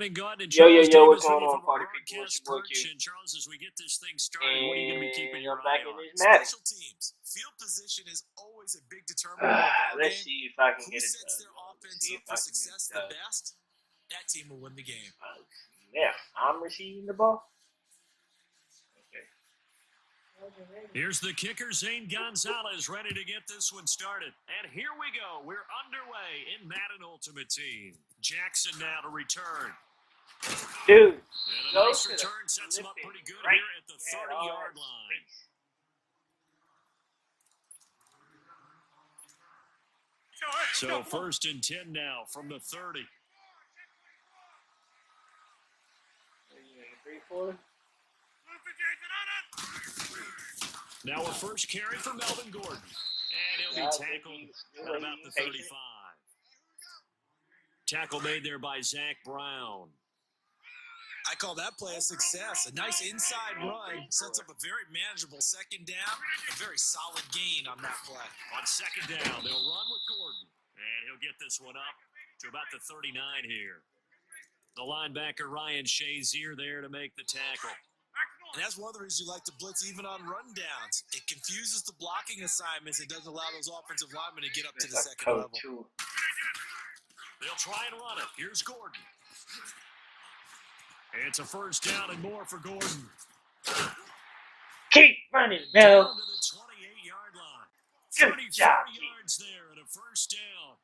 Brandon Gaunt and Yo, Charles what's Davis going with you on, from party our people? It's broadcast your boy Q. perch. And Charles, as we get this thing started, what are you going to be keeping your I'm eye back in on? this Madden. Special teams. Field position is always a big determinant of a ball Let's game. see if I can Who get it sets done. their offense up for success the best, that team will win the game. Yeah, I'm receiving the ball. Okay. Here's the kicker, Zane Gonzalez, ready to get this one started. And here we go. We're underway in Madden Ultimate Team. Jackson now to return. Dude, And a nice return sets him up pretty good here at the 30-yard line. So 1st and 10 now from the 30. 3-4. Now a first carry for Melvin Gordon. And he'll be tackled at about the 35. Tackle made there by Zach Brown. I call that play a success. A nice inside run sets up a very manageable 2nd down. A very solid gain on that play. On 2nd down, they'll run with Gordon. And he'll get this one up to about the 39 here. The linebacker, Ryan Shazier, there to make the tackle. And that's one of the reasons you like to blitz even on rundowns. It confuses the blocking assignments. It doesn't allow those offensive linemen to get up to the 2nd level. They'll try and run it. Here's Gordon. It's a 1st down and more for Gordon. Keep running, Down Mel. to the 28-yard line. Good 34 job. yards there and a 1st down.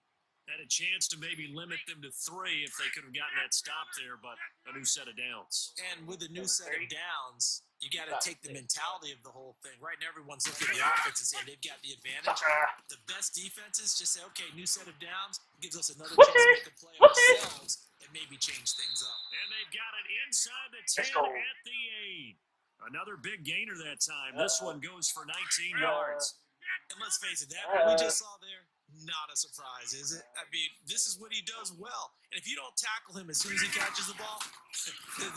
Had a chance to maybe limit them to 3 if they could have gotten that stop there, but a new set of downs. And with a new set of downs, you got to take the mentality of the whole thing. Right now, everyone's looking at the offense and saying they've got the advantage. The best defenses just say, okay, new set of downs gives us another chance to make a play ourselves and maybe change things up. And they've got it inside the 10 at the 8. Another big gainer that time. This one goes for 19 yards. And let's face it, that what we just saw there, not a surprise, is it? I mean, this is what he does well. And if you don't tackle him as soon as he catches the ball,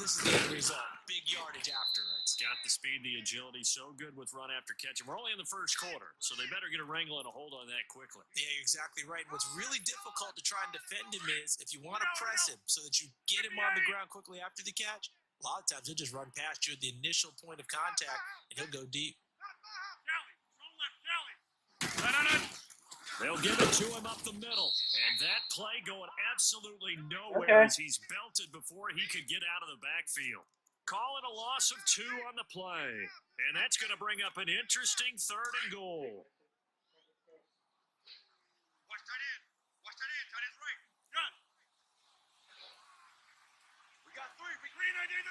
this is the end result. Big yardage after it. Got the speed, the agility, so good with run after catch. And we're only in the 1st quarter, so they better get a wrangle and a hold on that quickly. Yeah, you're exactly right. And what's really difficult to try and defend him is if you want to press him so that you get him on the ground quickly after the catch, a lot of times he'll just run past you at the initial point of contact, and he'll go deep. They'll give it to him up the middle. And that play going absolutely nowhere as he's belted before he could get out of the backfield. Call it a loss of 2 on the play. And that's going to bring up an interesting 3rd and goal. Watch that in. Watch that in. Tight end's right. Run. We got 3. Big green idea.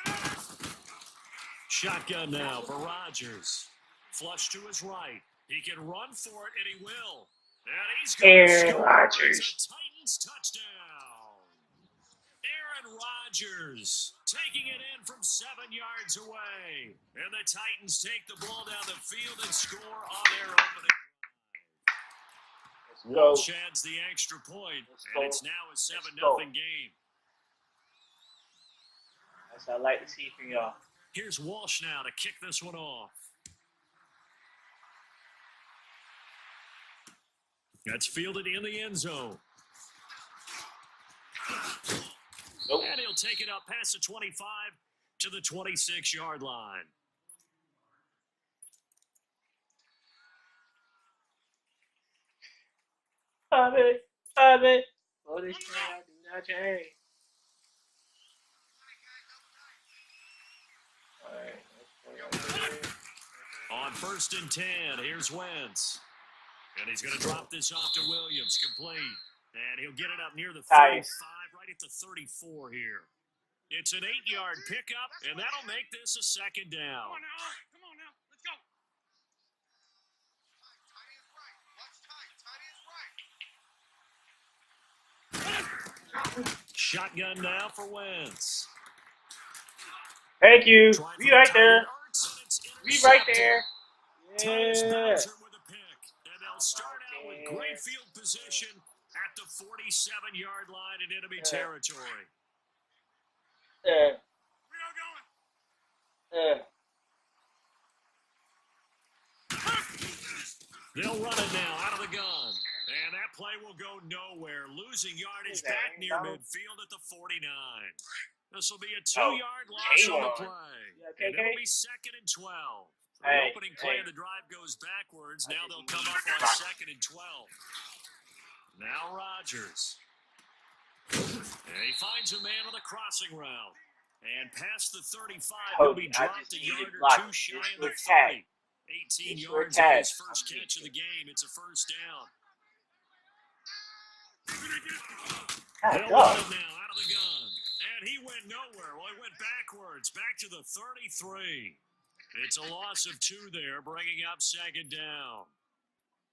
Shotgun now for Rodgers. Flush to his right. He can run for it, and he will. And he's going to score. It's a Titans touchdown. Aaron Rodgers taking it in from 7 yards away. And the Titans take the ball down the field and score on their opening drive. Walsh adds the extra point, and it's now a 7-0 game. That's what I like to see from y'all. Here's Walsh now to kick this one off. That's fielded in the end zone. Nope. And he'll take it up past the 25 to the 26-yard line. Love it. For this I do not change. On 1st and 10, here's Wentz. And he's going to drop this off to Williams, complete. And he'll get it up near the 35, right at the 34 here. It's an 8-yard pickup, and that'll make this a 2nd down. Come on now. Let's go. Tight end's right. Watch tight. Tight end's right. Shotgun now for Wentz. Thank you. We right there. Yeah. They'll start out with great field position at the 47-yard line in enemy territory. Where y'all going? They'll run it now out of the gun. And that play will go nowhere. Losing yardage back near midfield at the 49. This will be a 2-yard loss on the play. Yeah, And it'll be 2nd and 12. The Hey, opening play of the drive goes backwards. Now they'll come up on 2nd and 12. Now Rodgers. And he finds a man on the crossing route. And past the 35, he'll be dropped a yard or two shy of the 30. 18 yards on his first catch of the game. It's a first down. They'll run it now out of the gun. And he went nowhere. Well, he went backwards, back to the 33. It's a loss of 2 there, bringing up 2nd down.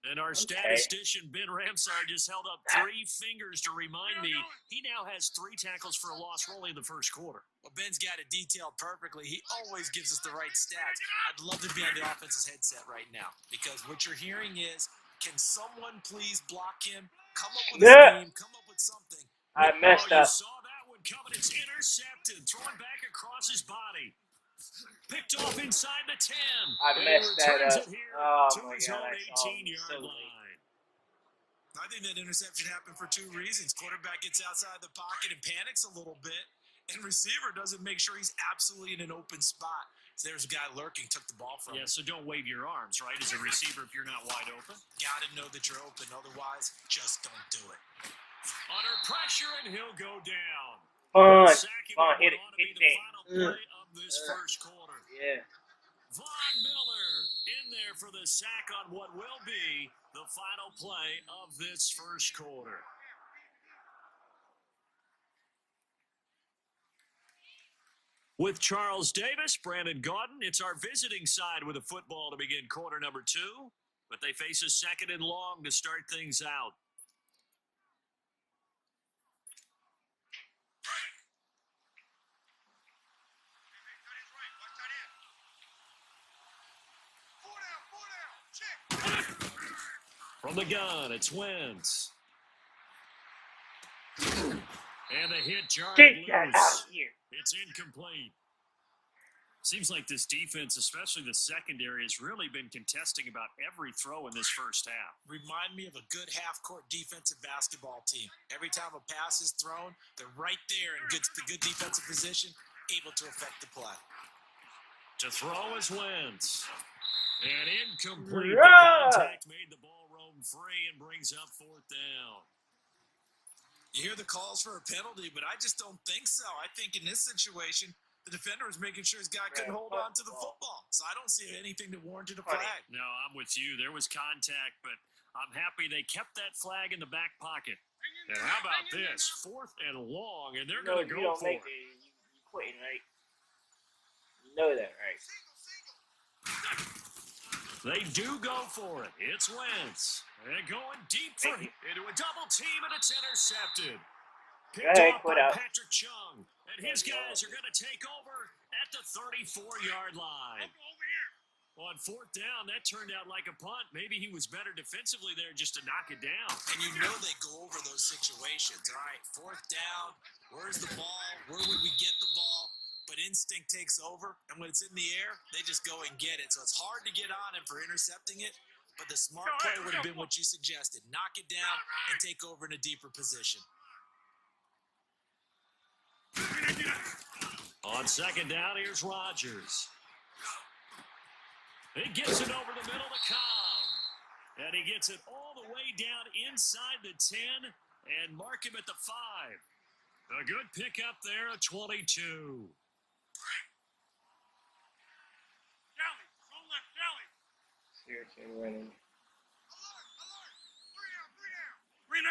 And our statistician, Ben Ramsar, just held up 3 fingers to remind me he now has 3 tackles for a loss only in the first quarter. Well, Ben's got it detailed perfectly. He always gives us the right stats. I'd love to be on the offense's headset right now because what you're hearing is, can someone please block him? Come up with a scheme. Come up with something. I messed up. You saw that one coming. It's intercepted. Thrown back across his body. Picked off inside the 10. I messed that up. Oh, to his own 18-yard line. I think that interception happened for 2 reasons. Quarterback gets outside the pocket and panics a little bit, and receiver doesn't make sure he's absolutely in an open spot. So there's a guy lurking, took the ball from him. Yeah, so don't wave your arms, right, as a receiver if you're not wide open. Got to know that you're open. Otherwise, just don't do it. Under pressure, and he'll go down. Hit it. Hit the final play of this first quarter. Yeah. Von Miller in there for the sack on what will be the final play of this first quarter. With Charles Davis, Brandon Gaudin, it's our visiting side with a football to begin quarter number 2, but they face a 2nd and long to start things out. From the gun, it's Wentz. And the hit jarred loose. It's incomplete. Seems like this defense, especially the secondary, has really been contesting about every throw in this first half. Remind me of a good half-court defensive basketball team. Every time a pass is thrown, they're right there in the good defensive position, able to affect the play. To throw is Wentz. And incomplete. The contact made the ball roam free and brings up 4th down. You hear the calls for a penalty, but I just don't think so. I think in this situation, the defender was making sure his guy couldn't hold on to the football. So I don't see anything that warranted a flag. No, I'm with you. There was contact, but I'm happy they kept that flag in the back pocket. And how about this? 4th and long, and they're going to go for it. You quitting, right? You know that, right? They do go for it. It's Wentz. And going deep for into a double team, and it's intercepted. Picked up by Patrick Chung. And his guys are going to take over at the 34-yard line. On 4th down, that turned out like a punt. Maybe he was better defensively there just to knock it down. And you know they go over those situations. All right, 4th down, where's the ball? Where would we get the ball? But instinct takes over, and when it's in the air, they just go and get it. So it's hard to get on him for intercepting it, but the smart play would have been what you suggested. Knock it down and take over in a deeper position. On 2nd down, here's Rodgers. He gets it over the middle to Cobb. And he gets it all the way down inside the 10 and mark him at the 5. A good pickup there, a 22. Seriously, running. 319.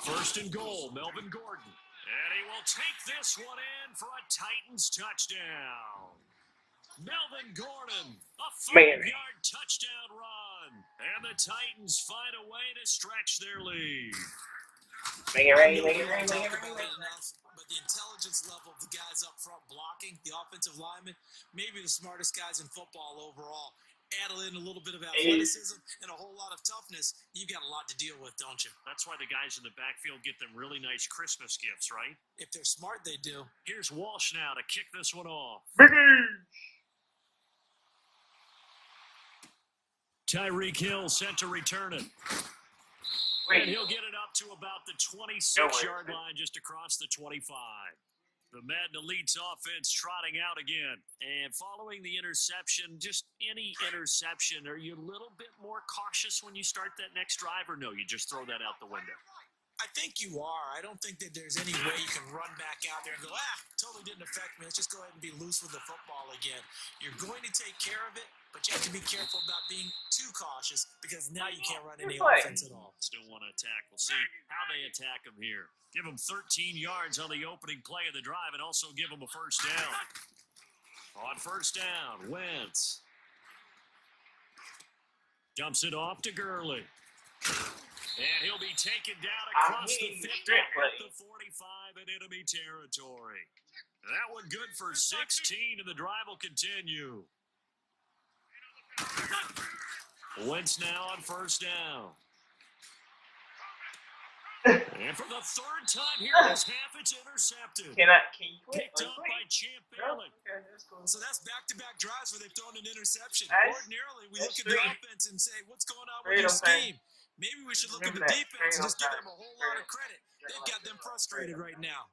First and goal, Melvin Gordon. And he will take this one in for a Titans touchdown. Melvin Gordon, a 5-yard touchdown run. And the Titans find a way to stretch their lead. Make it rain. But the intelligence level of the guys up front blocking, the offensive linemen, maybe the smartest guys in football overall. Add in a little bit of athleticism and a whole lot of toughness, you've got a lot to deal with, don't you? That's why the guys in the backfield get them really nice Christmas gifts, right? If they're smart, they do. Here's Walsh now to kick this one off. Tyreek Hill set to return it. And he'll get it up to about the 26-yard line, just across the 25. The Madden Elite's offense trotting out again. And following the interception, just any interception, are you a little bit more cautious when you start that next drive, or no, you just throw that out the window? I think you are. I don't think that there's any way you can run back out there and go, totally didn't affect me. Let's just go ahead and be loose with the football again. You're going to take care of it, but you have to be careful about being too cautious because now you can't run any offense at all. Still want to attack. We'll see how they attack them here. Give them 13 yards on the opening play of the drive and also give them a first down. On first down, Wentz dumps it off to Gurley. And he'll be taken down across the 50 at the 45 in enemy territory. That one good for 16, and the drive will continue. Wentz now on first down. And for the third time here in this half, it's intercepted. Can you quit? Picked up by Champ Bailey. Okay, that's cool. So that's back-to-back drives where they've thrown an interception. Nice. Ordinarily, we That's look at the three. offense and say, what's going on Straight with this on time. game? Maybe we should look at Remember the that. defense Straight and just on give time. them a whole lot of credit. They've got them frustrated right now.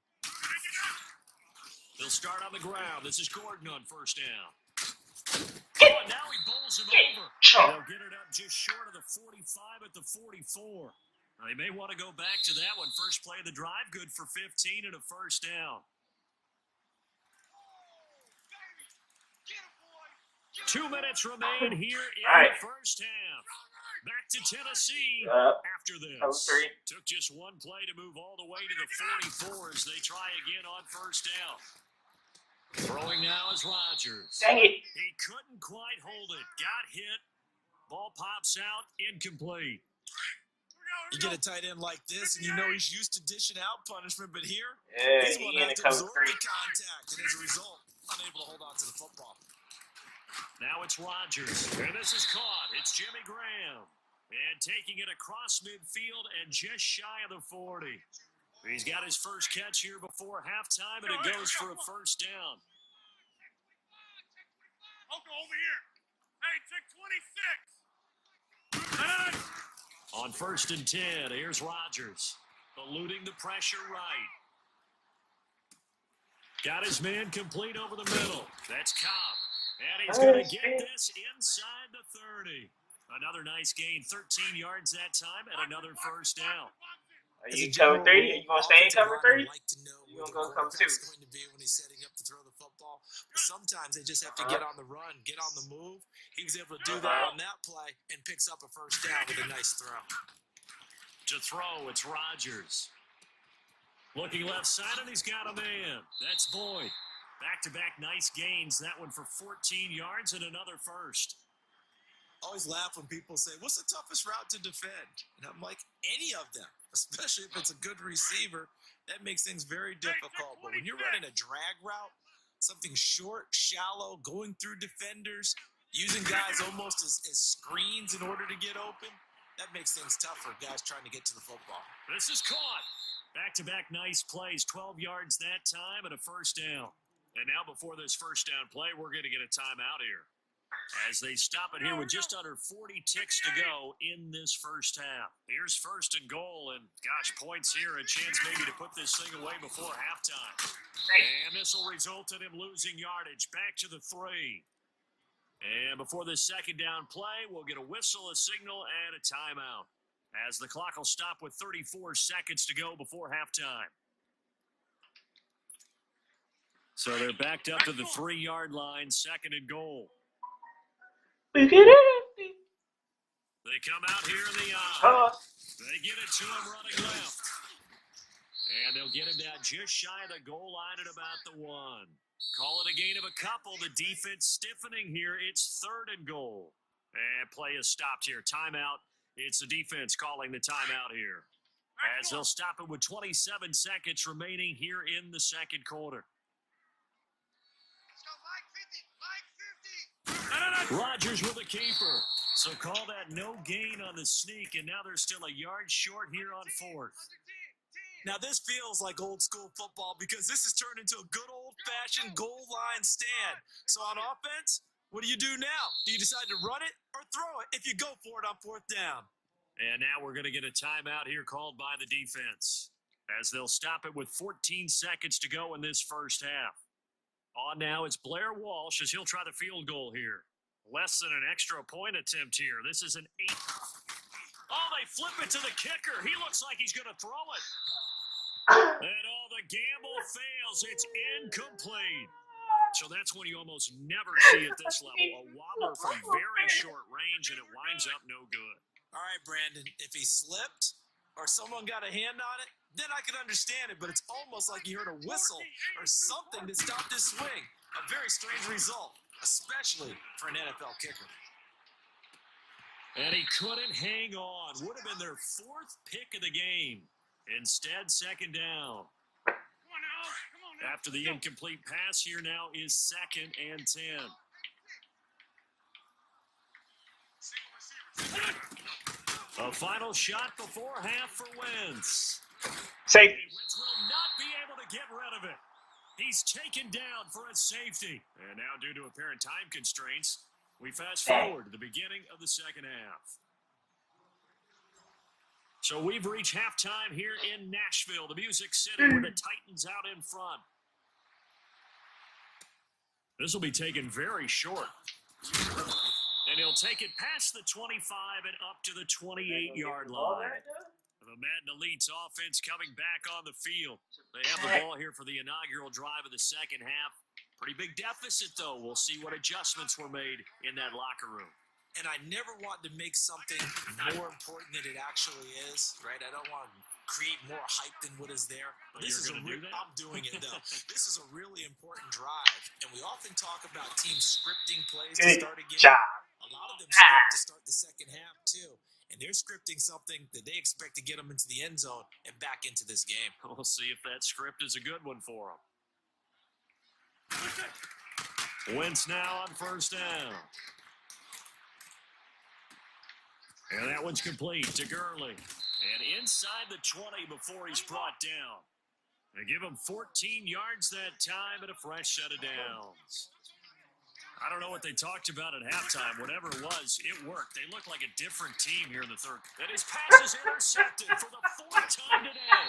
They'll start on the ground. This is Gordon on first down. Oh, now he bowls him over. They'll get it up just short of the 45 at the 44. Now, they may want to go back to that one. First play of the drive, good for 15 and a first down. 2 minutes remain here in the first half. Back to Tennessee after this. Took just one play to move all the way to the 44 as they try again on first down. Throwing now is Rodgers. Dang it. He couldn't quite hold it. Got hit. Ball pops out. Incomplete. You get a tight end like this, and you know he's used to dishing out punishment, but here, Yeah, he's going to have to absorb the contact, and as a result, unable to hold on to the football. Now it's Rodgers, and this is caught. It's Jimmy Graham, and taking it across midfield and just shy of the 40. He's got his first catch here before halftime, and it goes for a first down. Over here. Hey, check 26. On first and 10, here's Rodgers, eluding the pressure right. Got his man complete over the middle. That's Cobb. And he's going to get this inside the 30. Another nice gain, 13 yards that time, and another first down. Are you cover 30? Are you going to stay in cover 30? Like to know You where gonna the go cover quarterback's 2? going to be when he's setting up to throw the football. But sometimes they just have to get on the run, get on the move. He was able to do that on that play and picks up a first down with a nice throw. To throw, it's Rodgers. Looking left side, and he's got a man. That's Boyd. Back-to-back nice gains. That one for 14 yards and another first. Always laugh when people say, what's the toughest route to defend? And I'm like, any of them, especially if it's a good receiver, that makes things very difficult. But when you're running a drag route, something short, shallow, going through defenders, using guys almost as screens in order to get open, that makes things tough for guys trying to get to the football. This is caught. Back-to-back nice plays, 12 yards that time and a first down. And now before this first down play, we're going to get a timeout here, as they stop it here with just under 40 ticks to go in this first half. Here's first and goal, and gosh, points here, a chance maybe to put this thing away before halftime. And this will result in him losing yardage. Back to the 3. And before this second down play, we'll get a whistle, a signal, and a timeout, as the clock will stop with 34 seconds to go before halftime. So they're backed up to the 3-yard line, second and goal. They come out here in the eye. They get it to him running left. And they'll get him down just shy of the goal line at about the 1. Call it a gain of a couple. The defense stiffening here. It's third and goal. And play is stopped here. Timeout. It's the defense calling the timeout here, as they'll stop it with 27 seconds remaining here in the second quarter. Rodgers with a keeper. So call that no gain on the sneak, and now they're still a yard short here on fourth. Now this feels like old school football because this has turned into a good old-fashioned goal line stand. So on offense, what do you do now? Do you decide to run it or throw it if you go for it on fourth down? And now we're going to get a timeout here called by the defense, as they'll stop it with 14 seconds to go in this first half. On now is Blair Walsh as he'll try the field goal here. Less than an extra point attempt here. This is an 8. Oh, they flip it to the kicker. He looks like he's going to throw it. And all the gamble fails. It's incomplete. So that's when you almost never see at this level. A wobbler from very short range, and it winds up no good. All right, Brandon, if he slipped or someone got a hand on it, then I could understand it, but it's almost like you heard a whistle or something to stop this swing. A very strange result, especially for an NFL kicker. And he couldn't hang on. Would have been their 4th pick of the game. Instead, second down. After the incomplete pass, here now is 2nd and 10. A final shot before half for Wentz. Safety. Wentz will not be able to get rid of it. He's taken down for a safety. And now, due to apparent time constraints, we fast forward to the beginning of the second half. So we've reached halftime here in Nashville, the Music City, with the Titans out in front. This will be taken very short. And he'll take it past the 25 and up to the 28-yard line. The Madden Elite's offense coming back on the field. They have the ball here for the inaugural drive of the second half. Pretty big deficit, though. We'll see what adjustments were made in that locker room. And I never want to make something more important than it actually is, right? I don't want to create more hype than what is there. But This is I'm doing it, though. This is a really important drive. And we often talk about teams scripting plays to Good start a game. job. A lot of them script to start the second half, too. And they're scripting something that they expect to get them into the end zone and back into this game. We'll see if that script is a good one for them. Wentz now on first down. And that one's complete to Gurley. And inside the 20 before he's brought down. They give him 14 yards that time and a fresh set of downs. I don't know what they talked about at halftime. Whatever it was, it worked. They look like a different team here in the third. And his pass is intercepted for the 4th time today.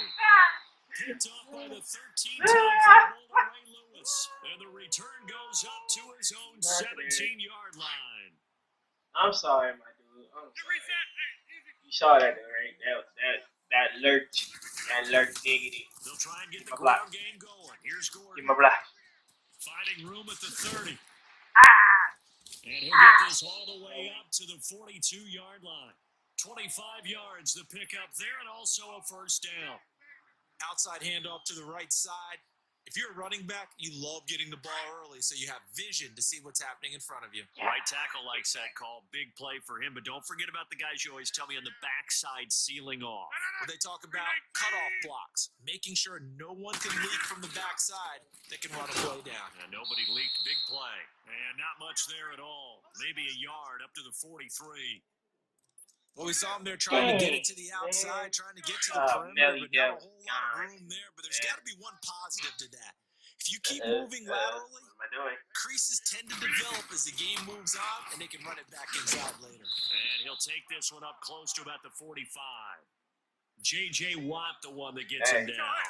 Picked off by the 13th time for Ray Lewis. And the return goes up to his own 17-yard line. I'm sorry, my dude. I'm sorry. You saw that, right? That lurch diggity. They'll try and get the ground game going. Here's Gordon. Give my block. Finding room at the 30. And he'll get this all the way up to the 42-yard line. 25 yards the pickup there, and also a first down. Outside handoff to the right side. If you're a running back, you love getting the ball early so you have vision to see what's happening in front of you. Right tackle likes that call. Big play for him, but don't forget about the guys you always tell me on the backside sealing off. Where they talk about cutoff blocks, making sure no one can leak from the backside that can run a play down. And nobody leaked. Big play. And not much there at all. Maybe a yard up to the 43. Well, we saw him there trying to get it to the outside, trying to get to the perimeter, but not a whole lot of room there. But there's got to be one positive to that. If you keep moving laterally, creases tend to develop as the game moves on, and they can run it back inside later. And he'll take this one up close to about the 45. J.J. Watt, the one that gets him down.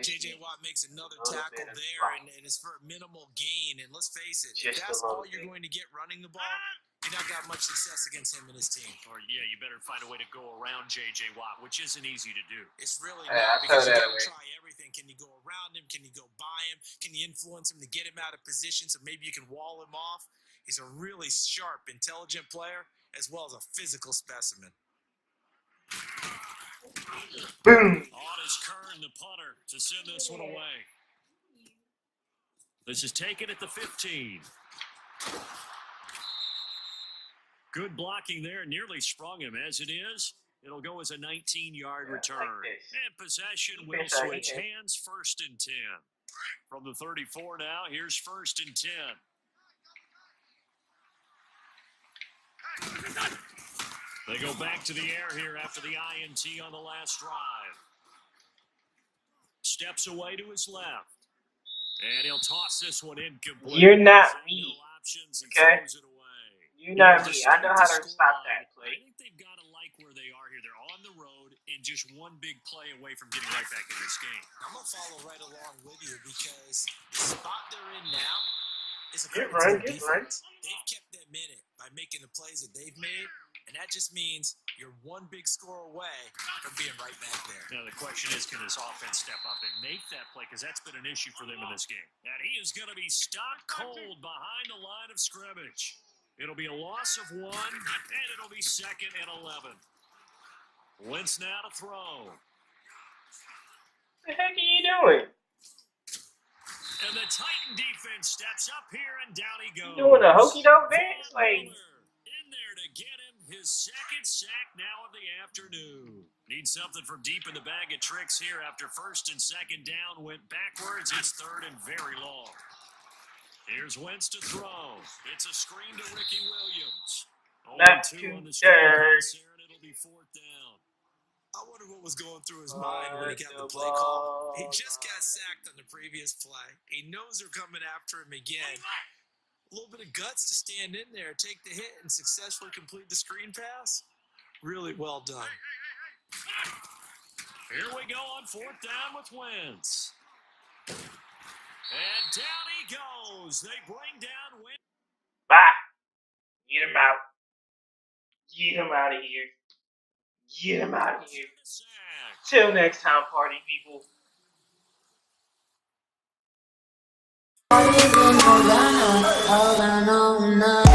J.J. Watt makes another tackle there, and it's for a minimal gain. And let's face it, if that's all you're going to get running the ball, you're not got much success against him and his team. Or, yeah, you better find a way to go around J.J. Watt, which isn't easy to do. It's really not, because you got to try everything. Can you go around him? Can you go by him? Can you influence him to get him out of position so maybe you can wall him off? He's a really sharp, intelligent player, as well as a physical specimen. Boom. On is Kern, the punter, to send this one away. This is taken at the 15. Good blocking there, nearly sprung him. As it is, it'll go as a 19-yard return. And possession will switch hands, 1st and 10. From the 34 now, here's 1st and 10. They go back to the air here after the INT on the last drive. Steps away to his left. And he'll toss this one incomplete. You're not me. No options, and Okay? throws it away. You're not me. I know how to stop that play. I think they've got to like where they and just one big play away from getting right back in this game. I'm going to follow right along with you because the spot they're in now is a Get credit to right, their get right. defense. They've kept them in it by making the plays that they've made, and that just means you're one big score away from being right back there. Now the question is, can this offense step up and make that play? Because that's been an issue for them in this game. And he is going to be stopped cold behind the line of scrimmage. It'll be a loss of 1, and it'll be 2nd and 11. Wentz now to throw. What the heck are you doing? And the Titan defense steps up here, and down he goes. You doing a hokey doke dance? Like, in there to get him his 2nd sack now of the afternoon. Needs something from deep in the bag of tricks here after 1st and 2nd down went backwards. It's 3rd and very long. Here's Wentz to throw. It's a screen to Ricky Williams. Not 2 too on the screen bad. pass here, and it'll be 4th down. I wonder what was going through his mind when he got the play call. He just got sacked on the previous play. He knows they're coming after him again. A little bit of guts to stand in there, take the hit, and successfully complete the screen pass. Really well done. Here we go on 4th down with Wentz. And down he goes. They bring down Wentz. bye. Get him out. Get him out of here. Get him out of here. Till next time, party people. All I know now.